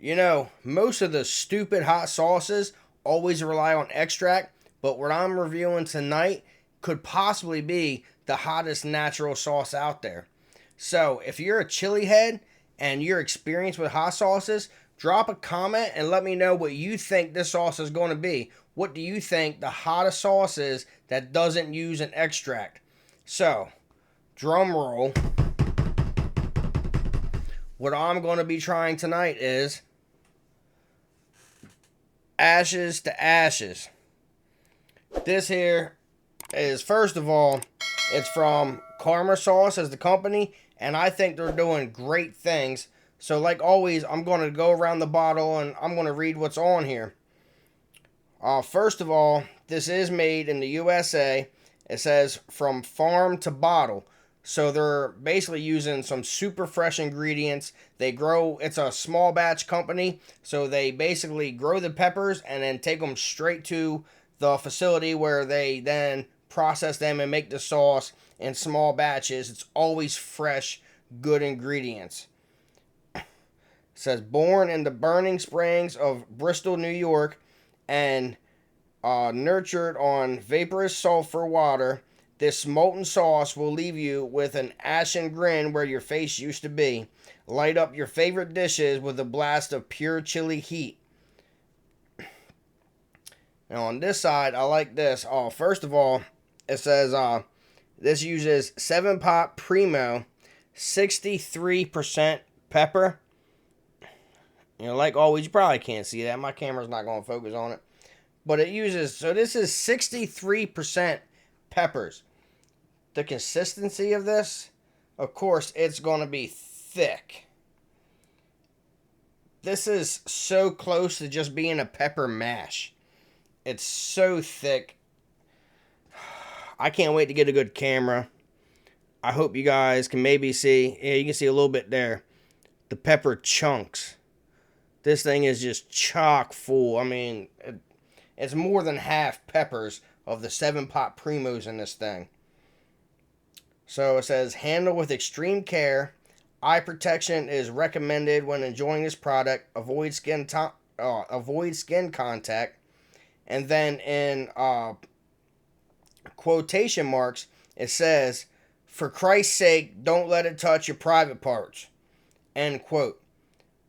You know, most of the stupid hot sauces always rely on extract, but what I'm reviewing tonight could possibly be the hottest natural sauce out there. So, if you're a chili head and you're experienced with hot sauces, drop a comment and let me know what you think this sauce is going to be. What do you think the hottest sauce is that doesn't use an extract? So, drum roll. What I'm going to be trying tonight is Ashes to Ashes. This here is, first of all, it's from Karma Sauce as the company, and I think they're doing great things. So like always, I'm going to go around the bottle and I'm going to read what's on here. First of all, this is made in the USA. It says from farm to bottle. So they're basically using some super fresh ingredients. They grow, it's a small batch company. So they basically grow the peppers and then take them straight to the facility where they then process them and make the sauce in small batches. It's always fresh, good ingredients. It says born in the burning springs of Bristol, New York, and nurtured on vaporous sulfur water, this molten sauce will leave you with an ashen grin where your face used to be. Light up your favorite dishes with a blast of pure chili heat. Now on this side, I like this. First of all, it says this uses 7-pot primo, 63% pepper. You know, like always, you probably can't see that. My camera's not going to focus on it. But it uses, so this is 63% peppers. The consistency of this, of course, it's going to be thick. This is so close to just being a pepper mash. It's so thick. I can't wait to get a good camera. I hope you guys can maybe see, yeah, you can see a little bit there. The pepper chunks. This thing is just chock full. I mean, it's more than half peppers of the 7-pot primos in this thing. So it says, handle with extreme care. Eye protection is recommended when enjoying this product. Avoid skin contact. And then in quotation marks, it says, for Christ's sake, don't let it touch your private parts. End quote.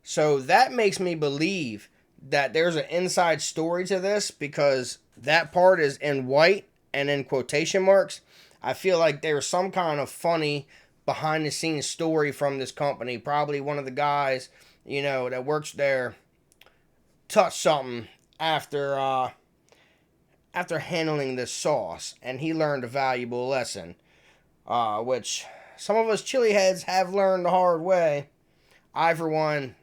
So that makes me believe that there's an inside story to this, because that part is in white and in quotation marks. I feel like there's some kind of funny behind the scenes story from this company. Probably one of the guys, you know, that works there touched something after handling this sauce, and he learned a valuable lesson, which some of us chili heads have learned the hard way. I, for one,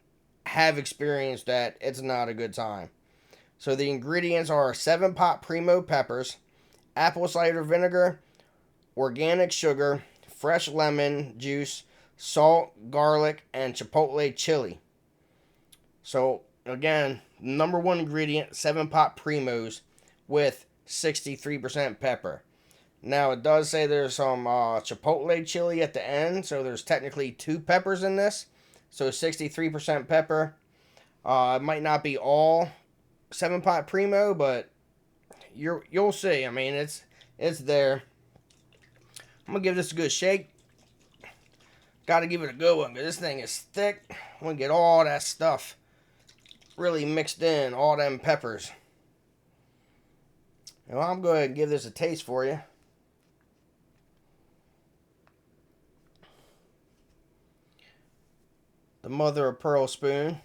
have experienced that it's not a good time. So the ingredients are 7-pot primo peppers, apple cider vinegar, organic sugar, fresh lemon juice, salt, garlic, and chipotle chili. So again, number one ingredient, 7-pot primos with 63% pepper. Now it does say there's some chipotle chili at the end, so there's technically 2 peppers in this. So 63% pepper. It might not be all 7-pot primo, but you'll see. I mean, it's there. I'm gonna give this a good shake. Got to give it a good one, because this thing is thick. I'm gonna get all that stuff really mixed in, all them peppers. Well, I'm going to give this a taste for you. The mother of pearl spoon.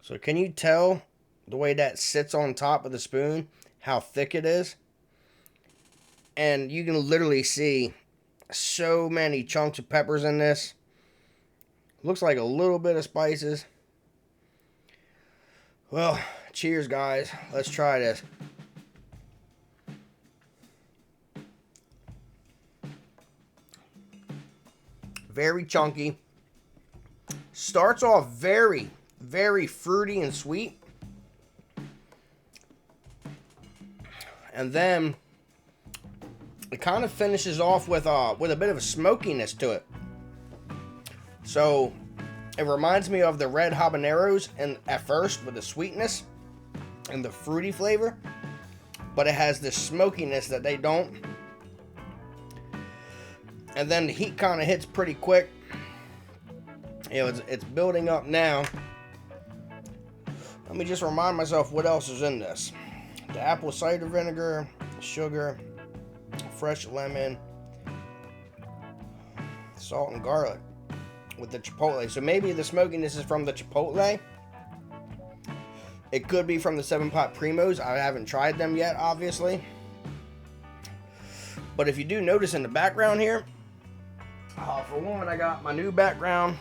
So can you tell the way that sits on top of the spoon, how thick it is? And you can literally see so many chunks of peppers in this. Looks like a little bit of spices. Well, cheers, guys. Let's try this. Very chunky. Starts off very, very fruity and sweet. And then it kind of finishes off with a bit of a smokiness to it. So it reminds me of the red habaneros and at first with the sweetness and the fruity flavor, but it has this smokiness that they don't. And then the heat kind of hits pretty quick. You know, it's building up now. Let me just remind myself what else is in this. The apple cider vinegar, sugar, fresh lemon, salt and garlic with the chipotle. So maybe the smokiness is from the chipotle. It could be from the 7-pot primos. I haven't tried them yet, obviously. But if you do notice in the background here, for one, I got my new background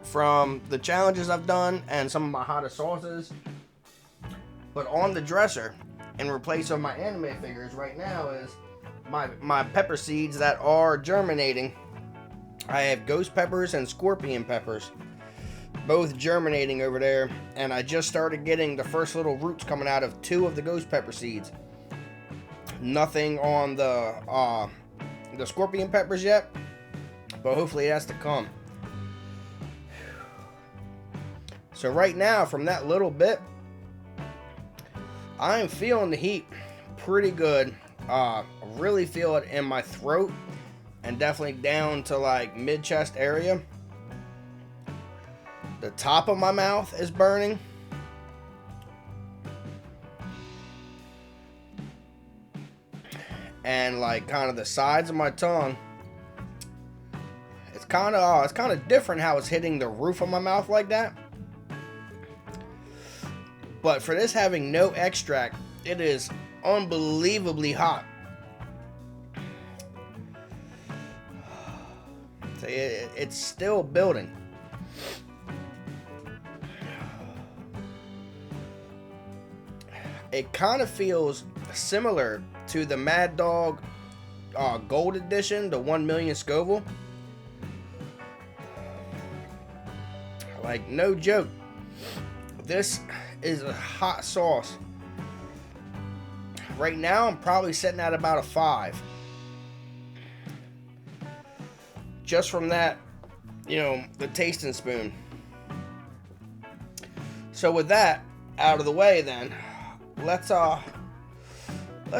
from the challenges I've done and some of my hottest sauces. But on the dresser, in replace of my anime figures right now, is my pepper seeds that are germinating. I have ghost peppers and scorpion peppers, both germinating over there, and I just started getting the first little roots coming out of 2 of the ghost pepper seeds. Nothing on the scorpion peppers yet, but hopefully that's to come. So right now, from that little bit, I am feeling the heat pretty good. I really feel it in my throat and definitely down to like mid-chest area. The top of my mouth is burning. And like kind of the sides of my tongue. It's kind of different how it's hitting the roof of my mouth like that. But for this having no extract, it is unbelievably hot. So it's still building. It kind of feels similar to the Mad Dog Gold Edition, the 1 million Scoville. Like, no joke. This is a hot sauce. Right now, I'm probably sitting at about a 5. Just from that, you know, the tasting spoon. So with that out of the way, then let's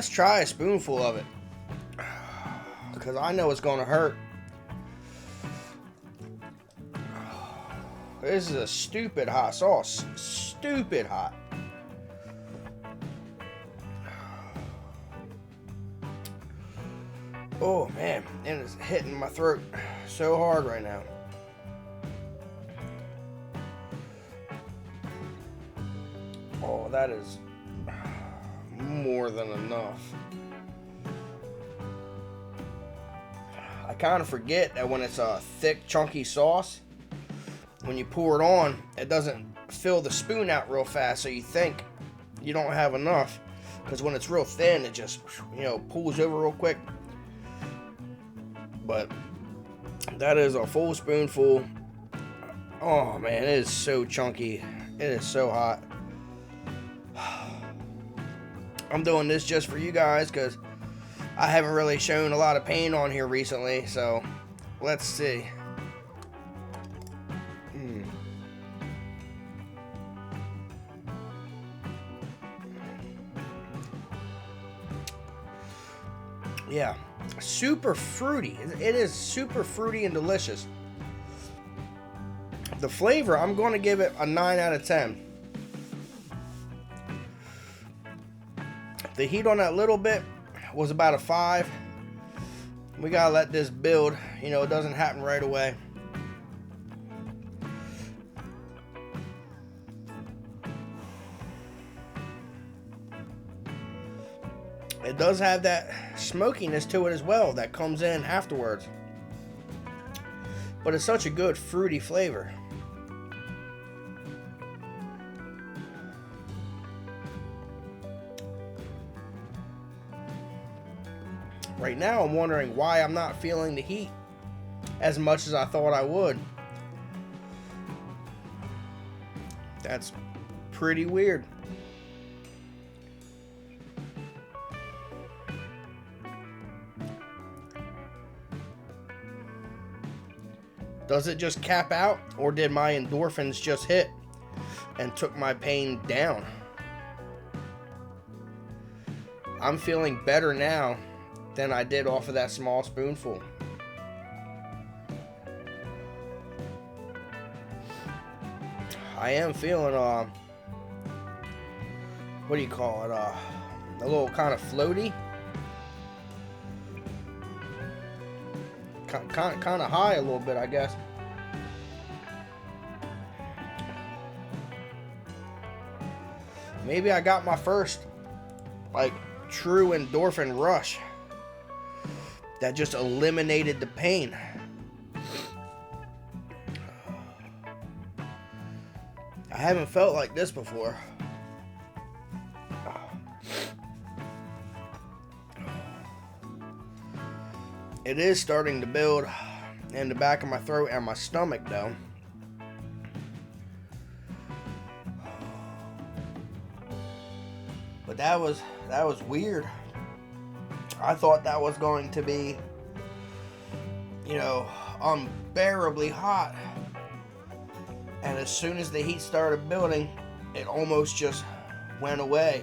try a spoonful of it, because I know it's going to hurt. This is a stupid hot sauce. Stupid hot. Oh man, and it's hitting my throat so hard right now. Oh, that is more than enough. I kind of forget that when it's a thick, chunky sauce, when you pour it on, it doesn't fill the spoon out real fast, so you think you don't have enough, because when it's real thin, it just, you know, pulls over real quick. But that is a full spoonful. Oh man, it is so chunky. It is so hot. I'm doing this just for you guys because I haven't really shown a lot of pain on here recently, so let's see. Yeah, super fruity. It is super fruity and delicious. The flavor, I'm going to give it a 9 out of 10. The heat on that little bit was about a 5. We gotta let this build. You know, it doesn't happen right away. It does have that smokiness to it as well that comes in afterwards. But it's such a good fruity flavor. Right now, I'm wondering why I'm not feeling the heat as much as I thought I would. That's pretty weird. Does it just cap out, or did my endorphins just hit and took my pain down? I'm feeling better now than I did off of that small spoonful. I am feeling, what do you call it, a little kind of floaty. Kind of high a little bit, I guess. Maybe I got my first, like, true endorphin rush that just eliminated the pain. I haven't felt like this before. It is starting to build in the back of my throat and my stomach, though. But that was weird. I thought that was going to be, unbearably hot. And as soon as the heat started building, it almost just went away.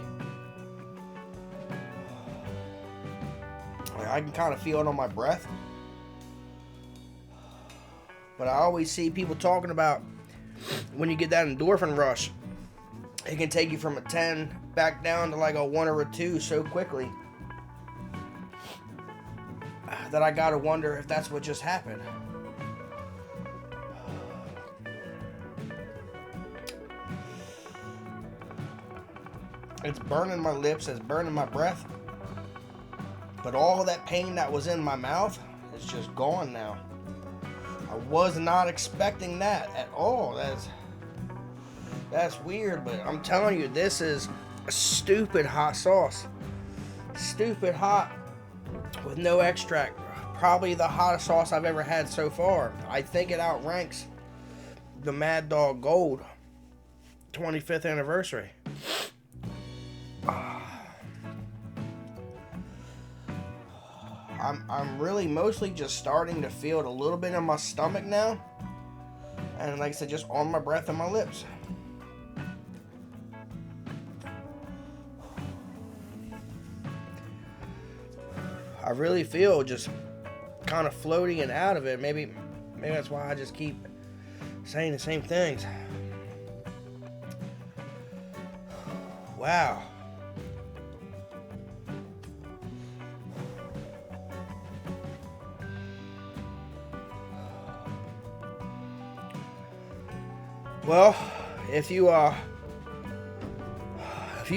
I can kind of feel it on my breath. But I always see people talking about when you get that endorphin rush, it can take you from a 10 back down to like a 1 or a 2 so quickly that I gotta wonder if that's what just happened. It's burning my lips, it's burning my breath. But all that pain that was in my mouth is just gone now. I was not expecting that at all. That's weird, but I'm telling you, this is a stupid hot sauce. Stupid hot with no extract. Probably the hottest sauce I've ever had so far. I think it outranks the Mad Dog Gold 25th anniversary. I'm really mostly just starting to feel it a little bit in my stomach now. And like I said, just on my breath and my lips. I really feel just kind of floating and out of it. Maybe that's why I just keep saying the same things. Wow. Well, if you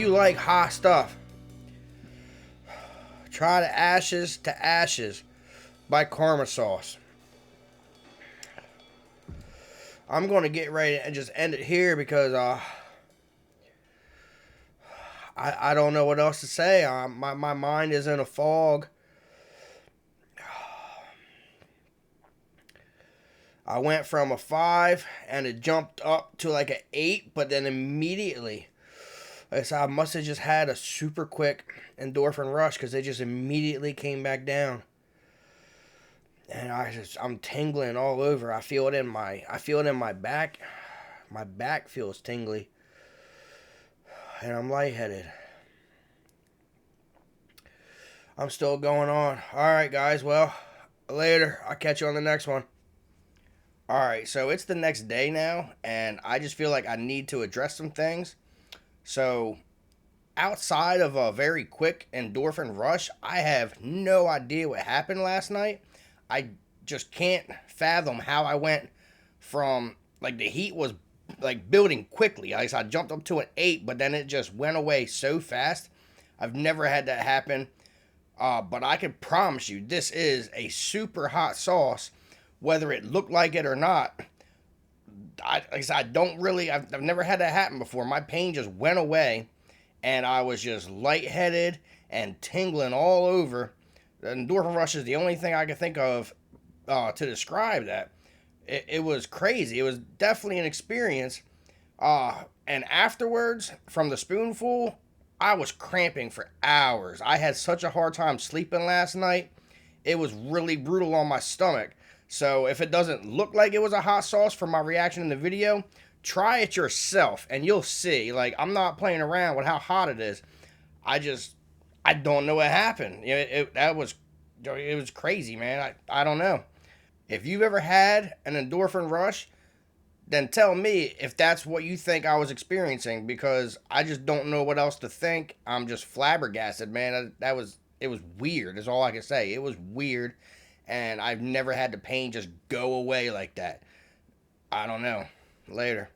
like hot stuff, try the Ashes to Ashes by Karma Sauce. I'm going to get ready and just end it here because I don't know what else to say. My mind is in a fog. I went from a 5 and it jumped up to like an 8, but then immediately, like I said, I must have just had a super quick endorphin rush because they just immediately came back down. And I'm tingling all over. I feel it in my back. My back feels tingly. And I'm lightheaded. I'm still going on. Alright, guys. Well, later. I'll catch you on the next one. Alright, so it's the next day now, and I just feel like I need to address some things. So, outside of a very quick endorphin rush, I have no idea what happened last night. I just can't fathom how I went from, like, the heat was, like, building quickly. I jumped up to an 8, but then it just went away so fast. I've never had that happen. But I can promise you, this is a super hot sauce. Whether it looked like it or not, like I said, I've never had that happen before. My pain just went away, and I was just lightheaded and tingling all over. The endorphin rush is the only thing I can think of to describe that. It was crazy. It was definitely an experience. And afterwards, from the spoonful, I was cramping for hours. I had such a hard time sleeping last night. It was really brutal on my stomach. So if it doesn't look like it was a hot sauce from my reaction in the video, try it yourself and you'll see. Like, I'm not playing around with how hot it is. I just, I don't know what happened. It was crazy, man. I don't know. If you've ever had an endorphin rush, then tell me if that's what you think I was experiencing, because I just don't know what else to think. I'm just flabbergasted, man. It was weird. Is all I can say. It was weird, and I've never had the pain just go away like that. I don't know. Later.